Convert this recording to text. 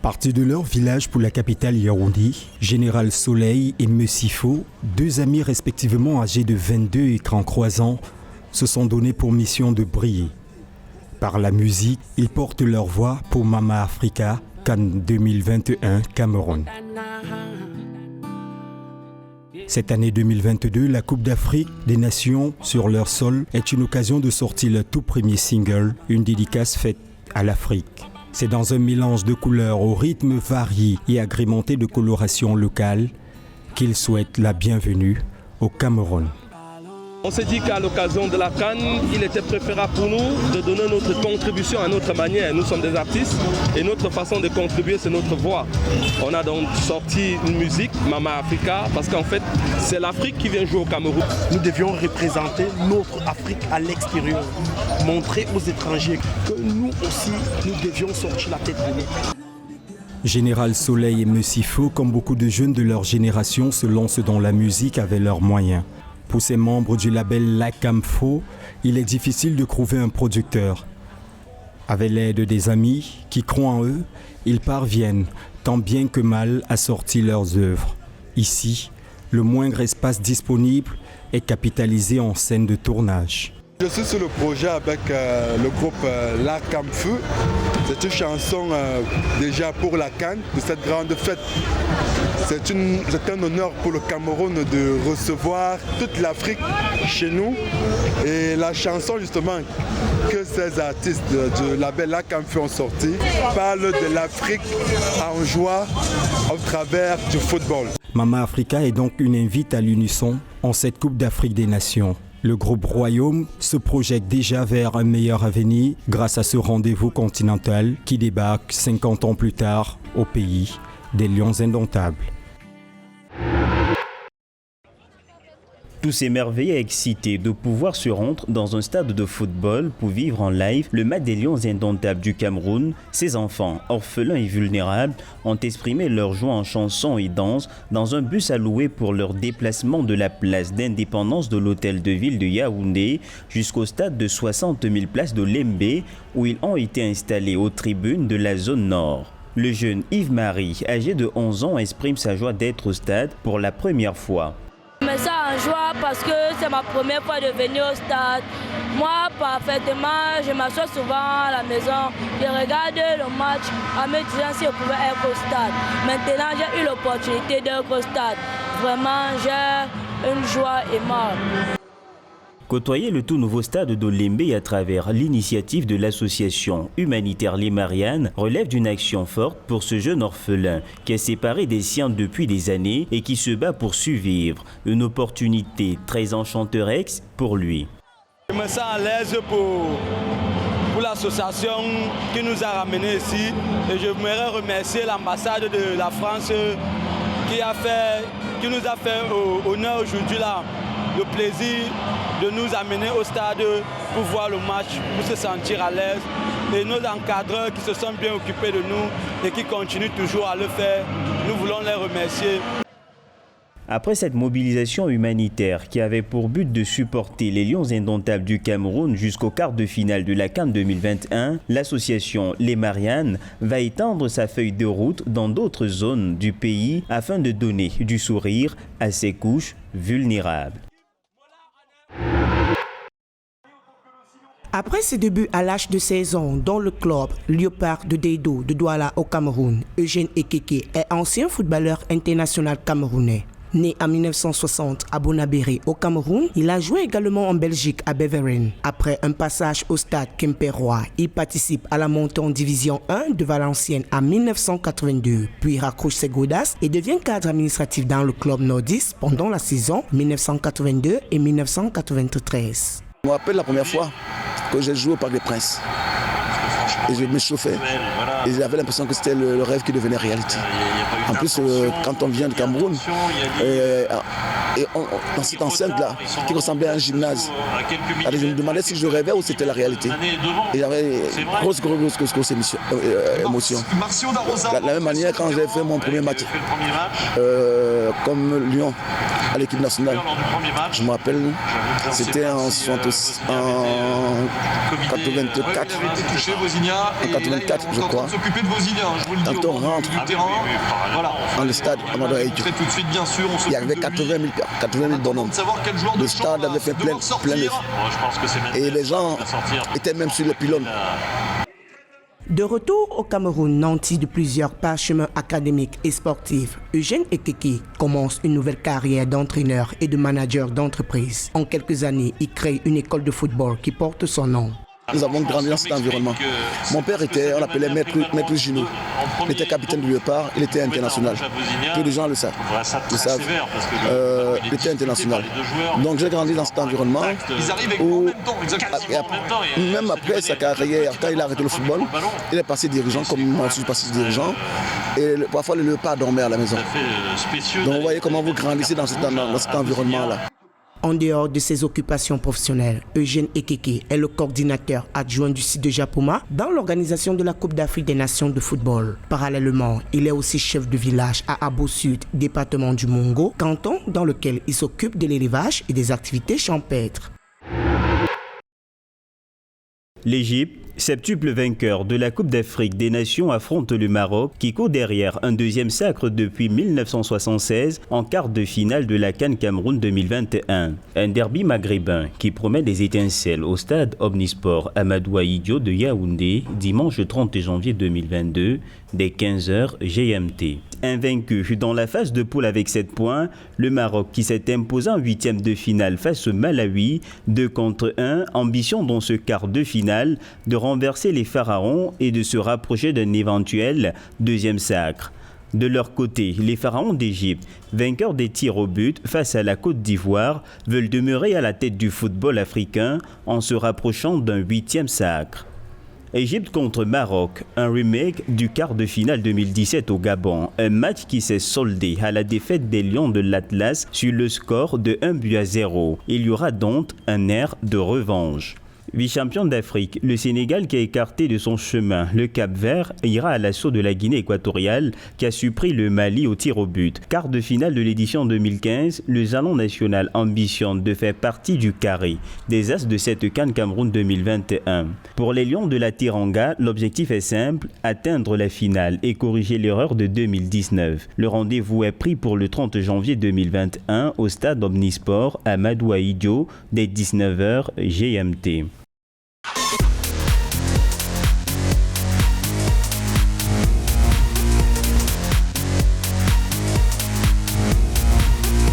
Partis de leur village pour la capitale Yaoundé, Général Soleil et Messifo, deux amis respectivement âgés de 22 et 33 ans, se sont donnés pour mission de briller. Par la musique, ils portent leur voix pour Mama Africa, Cannes 2021, Cameroun. Cette année 2022, la Coupe d'Afrique des Nations sur leur sol est une occasion de sortir leur tout premier single, une dédicace faite à l'Afrique. C'est dans un mélange de couleurs au rythme varié et agrémenté de colorations locales qu'ils souhaitent la bienvenue au Cameroun. On s'est dit qu'à l'occasion de la CAN, il était préférable pour nous de donner notre contribution à notre manière. Nous sommes des artistes et notre façon de contribuer, c'est notre voix. On a donc sorti une musique, Mama Africa, parce qu'en fait, c'est l'Afrique qui vient jouer au Cameroun. Nous devions représenter notre Afrique à l'extérieur, montrer aux étrangers que nous aussi, nous devions sortir la tête de nous. Général Soleil et Messifo, comme beaucoup de jeunes de leur génération, se lancent dans la musique avec leurs moyens. Pour ces membres du label Lacamfo, il est difficile de trouver un producteur. Avec l'aide des amis qui croient en eux, ils parviennent, tant bien que mal, à sortir leurs œuvres. Ici, le moindre espace disponible est capitalisé en scène de tournage. Je suis sur le projet avec le groupe Lacamfo. C'est une chanson déjà pour la CAN, de cette grande fête. C'est un honneur pour le Cameroun de recevoir toute l'Afrique chez nous. Et la chanson justement que ces artistes du label Lacamfo ont sorti parle de l'Afrique en joie au travers du football. Mama Africa est donc une invite à l'unisson en cette Coupe d'Afrique des Nations. Le groupe Royaume se projette déjà vers un meilleur avenir grâce à ce rendez-vous continental qui débarque 50 ans plus tard au pays des Lions indomptables. Tous s'émerveillaient excités de pouvoir se rendre dans un stade de football pour vivre en live le match des Lions indomptables du Cameroun. Ces enfants, orphelins et vulnérables, ont exprimé leur joie en chansons et danse dans un bus alloué pour leur déplacement de la place d'indépendance de l'hôtel de ville de Yaoundé jusqu'au stade de 60 000 places de Lembe où ils ont été installés aux tribunes de la zone nord. Le jeune Yves-Marie, âgé de 11 ans, exprime sa joie d'être au stade pour la première fois. Je me sens en joie parce que c'est ma première fois de venir au stade. Moi, parfaitement, je m'assois souvent à la maison, je regarde le match en me disant si je pouvais être au stade. Maintenant, j'ai eu l'opportunité d'être au stade. Vraiment, j'ai une joie énorme. Côtoyer le tout nouveau stade de Lembe à travers l'initiative de l'association humanitaire Les Mariannes relève d'une action forte pour ce jeune orphelin qui est séparé des siens depuis des années et qui se bat pour survivre. Une opportunité très enchanteresse pour lui. Je me sens à l'aise pour l'association qui nous a ramenés ici et je voudrais remercier l'ambassade de la France qui nous a fait honneur aujourd'hui là. Le plaisir de nous amener au stade pour voir le match, pour se sentir à l'aise. Et nos encadreurs qui se sont bien occupés de nous et qui continuent toujours à le faire, nous voulons les remercier. Après cette mobilisation humanitaire qui avait pour but de supporter les Lions indomptables du Cameroun jusqu'au quart de finale de la CAN 2021, l'association Les Mariannes va étendre sa feuille de route dans d'autres zones du pays afin de donner du sourire à ces couches vulnérables. Après ses débuts à l'âge de 16 ans dans le club Léopard de Dedo de Douala au Cameroun, Eugène Ekeke est ancien footballeur international camerounais. Né en 1960 à Bonabéré au Cameroun, il a joué également en Belgique à Beveren. Après un passage au stade Quimperois, il participe à la montée en division 1 de Valenciennes en 1982, puis raccroche ses godasses et devient cadre administratif dans le club nordiste pendant la saison 1982 et 1993. Je me rappelle la première fois que j'ai joué au Parc des Princes. Et je me chauffais. Et j'avais l'impression que c'était le rêve qui devenait réalité. En plus, quand on vient du Cameroun, dans cette enceinte-là, qui ressemblait à un gymnase, alors je me demandais si je rêvais ou c'était la réalité. Et j'avais une grosse émotion. De la même manière, quand j'ai fait mon premier match comme Lyon, à l'équipe nationale. Je me rappelle, c'était en 84. En 84, je crois. Quand on rentre dans le stade Amadou Ahidjo, il y avait 80 000 bonhommes. Le stade avait fait plein de... Et les gens étaient même sur les pylônes. De retour au Cameroun, nanti de plusieurs parchemins académiques et sportifs, Eugène Ekeke commence une nouvelle carrière d'entraîneur et de manager d'entreprise. En quelques années, il crée une école de football qui porte son nom. Nous avons grandi dans cet environnement. Mon père on l'appelait Maître Gino. Il était capitaine du Léopard, il était international. Peu de gens le savent. Il était international. Donc j'ai grandi dans cet environnement où, même après sa carrière, quand il a arrêté le football, il est passé dirigeant, comme moi aussi je suis passé dirigeant. Et parfois le Léopard dormait à la maison. Donc vous voyez comment vous grandissez dans cet environnement-là. En dehors de ses occupations professionnelles, Eugène Ekeke est le coordinateur adjoint du site de Japoma dans l'organisation de la Coupe d'Afrique des Nations de football. Parallèlement, il est aussi chef de village à Abo Sud, département du Mongo, canton dans lequel il s'occupe de l'élevage et des activités champêtres. L'Égypte, septuple vainqueur de la Coupe d'Afrique des Nations, affronte le Maroc qui court derrière un deuxième sacre depuis 1976 en quart de finale de la CAN Cameroun 2021. Un derby maghrébin qui promet des étincelles au stade Omnisport Amadou Ahidjo de Yaoundé dimanche 30 janvier 2022 dès 15h GMT. Invaincu dans la phase de poule avec 7 points, le Maroc qui s'est imposé en huitième de finale face au Malawi 2-1, ambition dans ce quart de finale de renverser les pharaons et de se rapprocher d'un éventuel deuxième sacre. De leur côté, les pharaons d'Égypte, vainqueurs des tirs au but face à la Côte d'Ivoire, veulent demeurer à la tête du football africain en se rapprochant d'un huitième sacre. Égypte contre Maroc, un remake du quart de finale 2017 au Gabon. Un match qui s'est soldé à la défaite des Lions de l'Atlas sur le score de 1-0. Il y aura donc un air de revanche. Vice-champion d'Afrique, le Sénégal qui a écarté de son chemin le Cap-Vert ira à l'assaut de la Guinée équatoriale qui a surpris le Mali au tir au but. Quart de finale de l'édition 2015, le Jalon national ambitionne de faire partie du carré des As de cette CAN Cameroun 2021. Pour les Lions de la Teranga, l'objectif est simple, atteindre la finale et corriger l'erreur de 2019. Le rendez-vous est pris pour le 30 janvier 2021 au stade Omnisport Amadou Ahidjo dès 19h GMT.